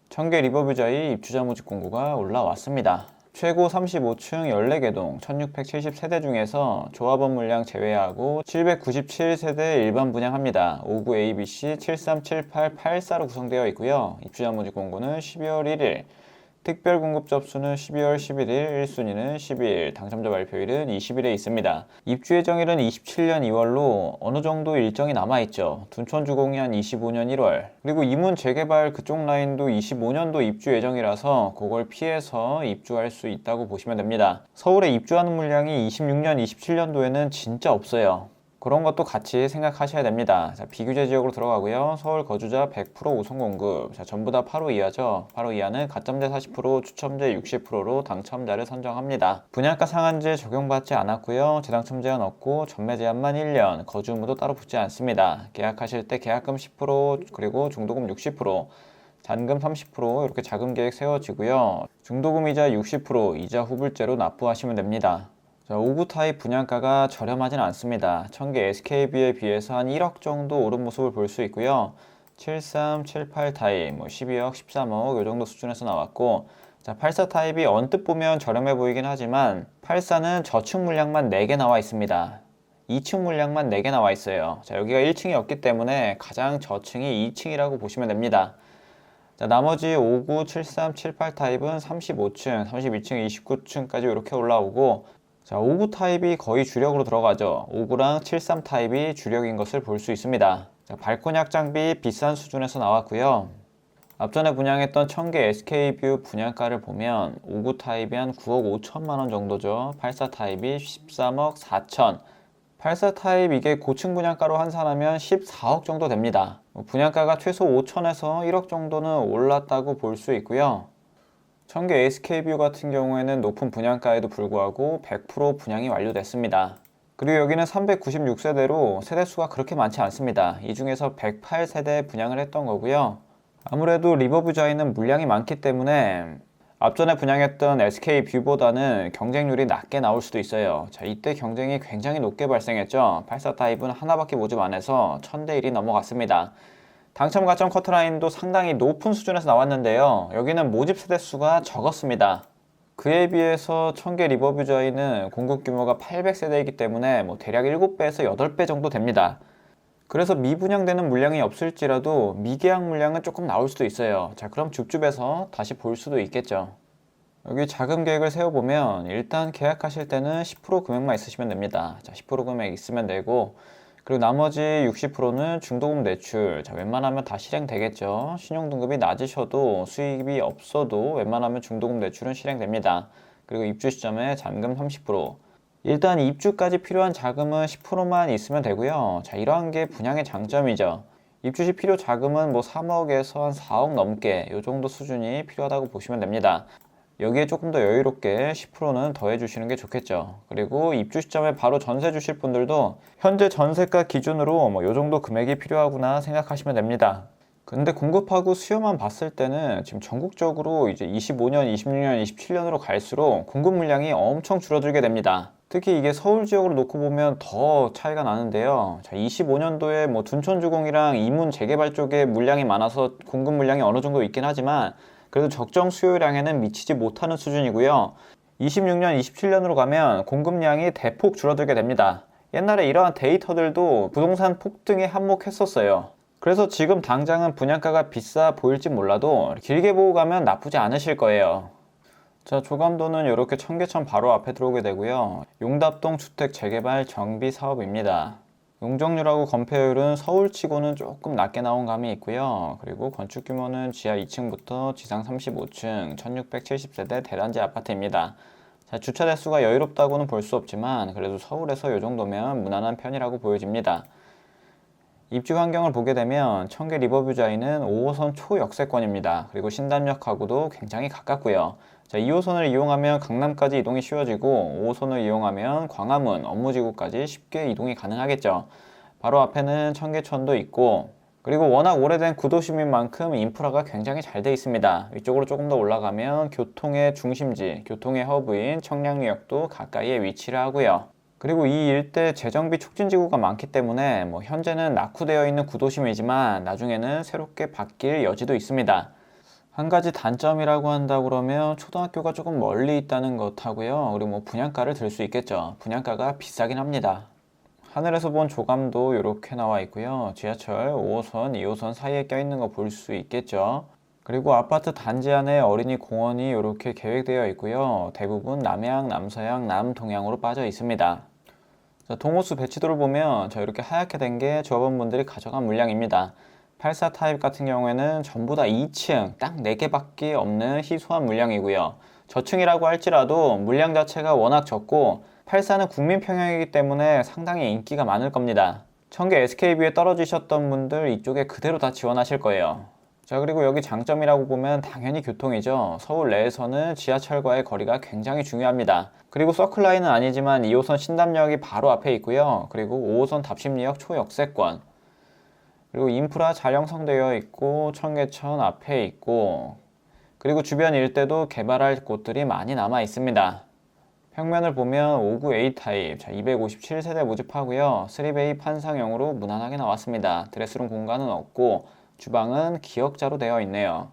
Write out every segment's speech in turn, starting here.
청계 리버뷰자의 입주자 모집 공고가 올라왔습니다. 최고 35층 14개 동 1670세대 중에서 조합원 물량 제외하고 797세대 일반 분양합니다. 59 ABC 737884로 구성되어 있고요. 입주자 모집 공고는 12월 1일, 특별 공급 접수는 12월 11일, 1순위는 12일, 당첨자 발표일은 20일에 있습니다. 입주 예정일은 27년 2월로 어느 정도 일정이 남아있죠. 둔촌주공이 한 25년 1월, 그리고 이문 재개발 그쪽 라인도 25년도 입주 예정이라서 그걸 피해서 입주할 수 있다고 보시면 됩니다. 서울에 입주하는 물량이 26년, 27년도에는 진짜 없어요. 그런 것도 같이 생각하셔야 됩니다. 자, 비규제 지역으로 들어가고요. 서울 거주자 100% 5선 공급. 자, 전부 다 8호 이하죠. 8호 이하는 가점제 40%, 추첨제 60%로 당첨자를 선정합니다. 분양가 상한제 적용받지 않았고요. 재당첨 제한 없고 전매 제한만 1년, 거주 의무도 따로 붙지 않습니다. 계약하실 때 계약금 10%, 그리고 중도금 60%, 잔금 30% 이렇게 자금 계획 세워지고요. 중도금 이자 60%, 이자 후불제로 납부하시면 됩니다. 자, 5구 타입 분양가가 저렴하진 않습니다. 청계 SKB에 비해서 한 1억 정도 오른 모습을 볼 수 있고요. 73, 78 타입, 12억, 13억 이 정도 수준에서 나왔고, 자, 84 타입이 언뜻 보면 저렴해 보이긴 하지만 84는 저층 물량만 4개 나와 있습니다. 2층 물량만 4개 나와 있어요. 자, 여기가 1층이 없기 때문에 가장 저층이 2층이라고 보시면 됩니다. 자, 나머지 59, 73, 78 타입은 35층, 32층, 29층까지 이렇게 올라오고, 자, 59 타입이 거의 주력으로 들어가죠. 59랑 73 타입이 주력인 것을 볼 수 있습니다. 자, 발코니 확장비 비싼 수준에서 나왔고요. 앞전에 분양했던 청계 SK뷰 분양가를 보면 59 타입이 한 9억 5천만 원 정도죠. 84 타입이 13억 4천. 84 타입 이게 고층 분양가로 환산하면 14억 정도 됩니다. 분양가가 최소 5천에서 1억 정도는 올랐다고 볼 수 있고요. 청계 SK뷰 같은 경우에는 높은 분양가에도 불구하고 100% 분양이 완료됐습니다. 그리고 여기는 396세대로 세대수가 그렇게 많지 않습니다. 이 중에서 108세대 분양을 했던 거고요. 아무래도 리버뷰자에는 물량이 많기 때문에 앞전에 분양했던 SK뷰보다는 경쟁률이 낮게 나올 수도 있어요. 자, 이때 경쟁이 굉장히 높게 발생했죠. 84 타입은 하나밖에 모집 안 해서 1000대 1이 넘어갔습니다. 당첨 가점 커트라인도 상당히 높은 수준에서 나왔는데요. 여기는 모집 세대 수가 적었습니다. 그에 비해서 청계 리버뷰자이는 공급 규모가 800세대이기 때문에 대략 7배에서 8배 정도 됩니다. 그래서 미분양되는 물량이 없을지라도 미계약 물량은 조금 나올 수도 있어요. 자, 그럼 줍줍해서 다시 볼 수도 있겠죠. 여기 자금 계획을 세워보면 일단 계약하실 때는 10% 금액만 있으시면 됩니다. 자, 10% 금액 있으면 되고, 그리고 나머지 60%는 중도금 대출. 자, 웬만하면 다 실행되겠죠. 신용등급이 낮으셔도 수익이 없어도 웬만하면 중도금 대출은 실행됩니다. 그리고 입주 시점에 잔금 30%. 일단 입주까지 필요한 자금은 10%만 있으면 되고요. 자, 이러한 게 분양의 장점이죠. 입주 시 필요 자금은 3억에서 한 4억 넘게 이 정도 수준이 필요하다고 보시면 됩니다. 여기에 조금 더 여유롭게 10%는 더해 주시는 게 좋겠죠. 그리고 입주 시점에 바로 전세 주실 분들도 현재 전세가 기준으로 이 정도 금액이 필요하구나 생각하시면 됩니다. 근데 공급하고 수요만 봤을 때는 지금 전국적으로 이제 25년, 26년, 27년으로 갈수록 공급 물량이 엄청 줄어들게 됩니다. 특히 이게 서울 지역으로 놓고 보면 더 차이가 나는데요. 자, 25년도에 둔촌주공이랑 이문 재개발 쪽에 물량이 많아서 공급 물량이 어느 정도 있긴 하지만 그래도 적정 수요량에는 미치지 못하는 수준이고요. 26년, 27년으로 가면 공급량이 대폭 줄어들게 됩니다. 옛날에 이러한 데이터들도 부동산 폭등에 한몫했었어요. 그래서 지금 당장은 분양가가 비싸 보일지 몰라도 길게 보고 가면 나쁘지 않으실 거예요. 자, 조감도는 이렇게 청계천 바로 앞에 들어오게 되고요. 용답동 주택 재개발 정비 사업입니다. 용적률하고 건폐율은 서울치고는 조금 낮게 나온 감이 있고요. 그리고 건축 규모는 지하 2층부터 지상 35층 1670세대 대단지 아파트입니다. 자, 주차 대수가 여유롭다고는 볼 수 없지만 그래도 서울에서 이 정도면 무난한 편이라고 보여집니다. 입주 환경을 보게 되면 청계 리버뷰자이는 5호선 초역세권입니다. 그리고 신담역하고도 굉장히 가깝고요. 자, 2호선을 이용하면 강남까지 이동이 쉬워지고 5호선을 이용하면 광화문, 업무지구까지 쉽게 이동이 가능하겠죠. 바로 앞에는 청계천도 있고 그리고 워낙 오래된 구도심인 만큼 인프라가 굉장히 잘 돼 있습니다. 위쪽으로 조금 더 올라가면 교통의 중심지, 교통의 허브인 청량리역도 가까이에 위치를 하고요. 그리고 이 일대 재정비 촉진지구가 많기 때문에 현재는 낙후되어 있는 구도심이지만 나중에는 새롭게 바뀔 여지도 있습니다. 한 가지 단점이라고 한다 그러면 초등학교가 조금 멀리 있다는 것하고요. 그리고 뭐 분양가를 들 수 있겠죠. 분양가가 비싸긴 합니다. 하늘에서 본 조감도 이렇게 나와 있고요. 지하철 5호선, 2호선 사이에 껴있는 거 볼 수 있겠죠. 그리고 아파트 단지 안에 어린이 공원이 이렇게 계획되어 있고요. 대부분 남해안, 남서양, 남동향으로 빠져 있습니다. 자, 동호수 배치도를 보면 이렇게 하얗게 된 게 조합원분들이 가져간 물량입니다. 84 타입 같은 경우에는 전부 다 2층 딱 4개밖에 없는 희소한 물량이고요. 저층이라고 할지라도 물량 자체가 워낙 적고 84는 국민 평형이기 때문에 상당히 인기가 많을 겁니다. 청계 SK뷰에 떨어지셨던 분들 이쪽에 그대로 다 지원하실 거예요. 자, 그리고 여기 장점이라고 보면 당연히 교통이죠. 서울 내에서는 지하철과의 거리가 굉장히 중요합니다. 그리고 서클라인은 아니지만 2호선 신담역이 바로 앞에 있고요. 그리고 5호선 답심리역 초역세권, 그리고 인프라 잘 형성되어 있고 청계천 앞에 있고, 그리고 주변 일대도 개발할 곳들이 많이 남아 있습니다. 평면을 보면 59A 타입, 257세대 모집하고요. 3베이 판상형으로 무난하게 나왔습니다. 드레스룸 공간은 없고 주방은 기역자로 되어 있네요.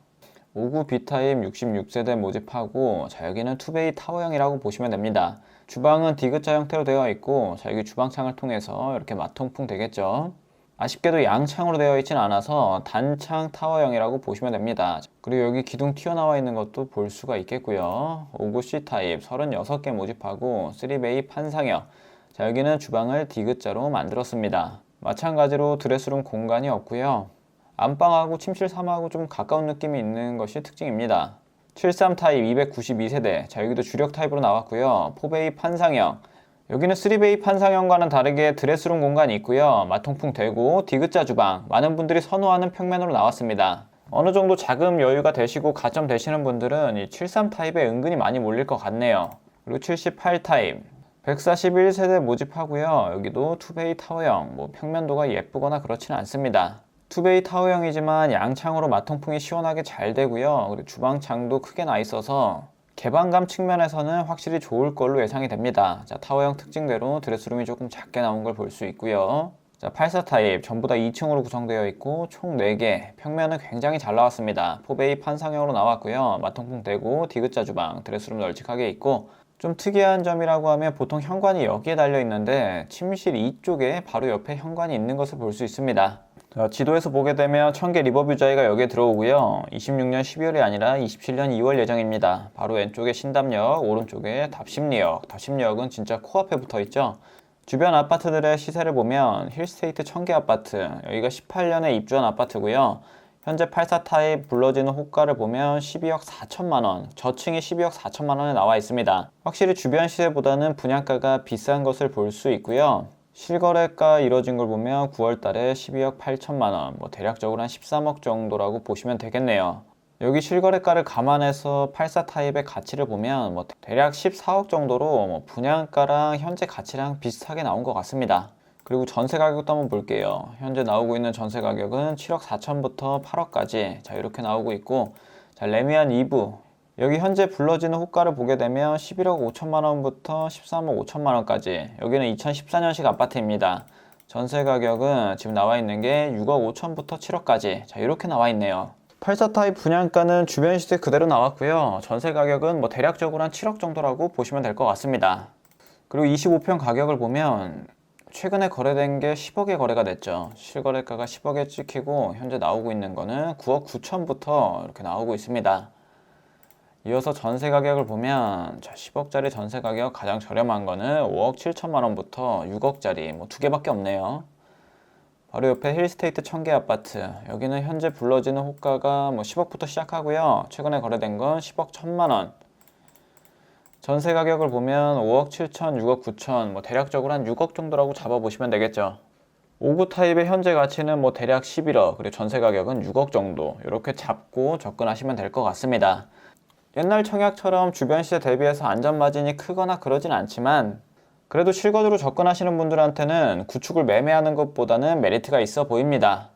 59B 타입 66세대 모집하고, 여기는 2베이 타워형이라고 보시면 됩니다. 주방은 디귿자 형태로 되어 있고, 여기 주방창을 통해서 이렇게 마통풍 되겠죠. 아쉽게도 양창으로 되어 있진 않아서 단창 타워형이라고 보시면 됩니다. 그리고 여기 기둥 튀어나와 있는 것도 볼 수가 있겠고요. 59C 타입 36개 모집하고 3베이 판상형. 여기는 주방을 디귿자로 만들었습니다. 마찬가지로 드레스룸 공간이 없고요. 안방하고 침실 3하고 좀 가까운 느낌이 있는 것이 특징입니다. 73 타입 292세대. 여기도 주력 타입으로 나왔고요. 4베이 판상형. 여기는 3베이 판상형과는 다르게 드레스룸 공간이 있고요. 마통풍 되고 디귿자 주방, 많은 분들이 선호하는 평면으로 나왔습니다. 어느 정도 자금 여유가 되시고 가점 되시는 분들은 이 73 타입에 은근히 많이 몰릴 것 같네요. 그리고 78 타입 141세대 모집하고요. 여기도 2베이 타워형, 평면도가 예쁘거나 그렇지는 않습니다. 2베이 타워형이지만 양창으로 마통풍이 시원하게 잘 되고요. 그리고 주방창도 크게 나 있어서 개방감 측면에서는 확실히 좋을 걸로 예상이 됩니다. 자, 타워형 특징대로 드레스룸이 조금 작게 나온 걸 볼 수 있고요. 자, 84 타입 전부 다 2층으로 구성되어 있고 총 4개, 평면은 굉장히 잘 나왔습니다. 4베이 판상형으로 나왔고요. 마통풍 되고 디귿자 주방, 드레스룸 널찍하게 있고, 좀 특이한 점이라고 하면 보통 현관이 여기에 달려 있는데 침실 이쪽에 바로 옆에 현관이 있는 것을 볼 수 있습니다. 자, 지도에서 보게 되면 청계 리버뷰자이가 여기에 들어오고요. 26년 12월이 아니라 27년 2월 예정입니다. 바로 왼쪽에 신담역, 오른쪽에 답심리역. 답심리역은 진짜 코앞에 붙어 있죠. 주변 아파트들의 시세를 보면 힐스테이트 청계 아파트, 여기가 18년에 입주한 아파트고요. 현재 84 타입 불러지는 호가를 보면 12억 4천만원, 저층이 12억 4천만원에 나와 있습니다. 확실히 주변 시세보다는 분양가가 비싼 것을 볼 수 있고요. 실거래가 이뤄진 걸 보면 9월 달에 12억 8천만원, 대략적으로 한 13억 정도라고 보시면 되겠네요. 여기 실거래가를 감안해서 84 타입의 가치를 보면 대략 14억 정도로 분양가랑 현재 가치랑 비슷하게 나온 것 같습니다. 그리고 전세 가격도 한번 볼게요. 현재 나오고 있는 전세 가격은 7억 4천부터 8억까지 이렇게 나오고 있고, 레미안 2부 여기 현재 불러지는 호가를 보게 되면 11억 5천만원부터 13억 5천만원까지, 여기는 2014년식 아파트입니다. 전세 가격은 지금 나와 있는 게 6억 5천부터 7억까지 이렇게 나와 있네요. 84 타입 분양가는 주변 시세 그대로 나왔고요. 전세 가격은 대략적으로 한 7억 정도라고 보시면 될 것 같습니다. 그리고 25평 가격을 보면 최근에 거래된 게 10억에 거래가 됐죠. 실거래가가 10억에 찍히고 현재 나오고 있는 거는 9억 9천부터 이렇게 나오고 있습니다. 이어서 전세 가격을 보면 10억짜리 전세 가격 가장 저렴한 거는 5억 7천만원부터 6억짜리 두 개밖에 없네요. 바로 옆에 힐스테이트 청계 아파트, 여기는 현재 불러지는 호가가 10억부터 시작하고요. 최근에 거래된 건 10억 1천만원. 전세 가격을 보면 5억 7천, 6억 9천, 대략적으로 한 6억 정도라고 잡아보시면 되겠죠. 59 타입의 현재 가치는 대략 11억, 그리고 전세 가격은 6억 정도, 이렇게 잡고 접근하시면 될 것 같습니다. 옛날 청약처럼 주변 시세 대비해서 안전 마진이 크거나 그러진 않지만, 그래도 실거주로 접근하시는 분들한테는 구축을 매매하는 것보다는 메리트가 있어 보입니다.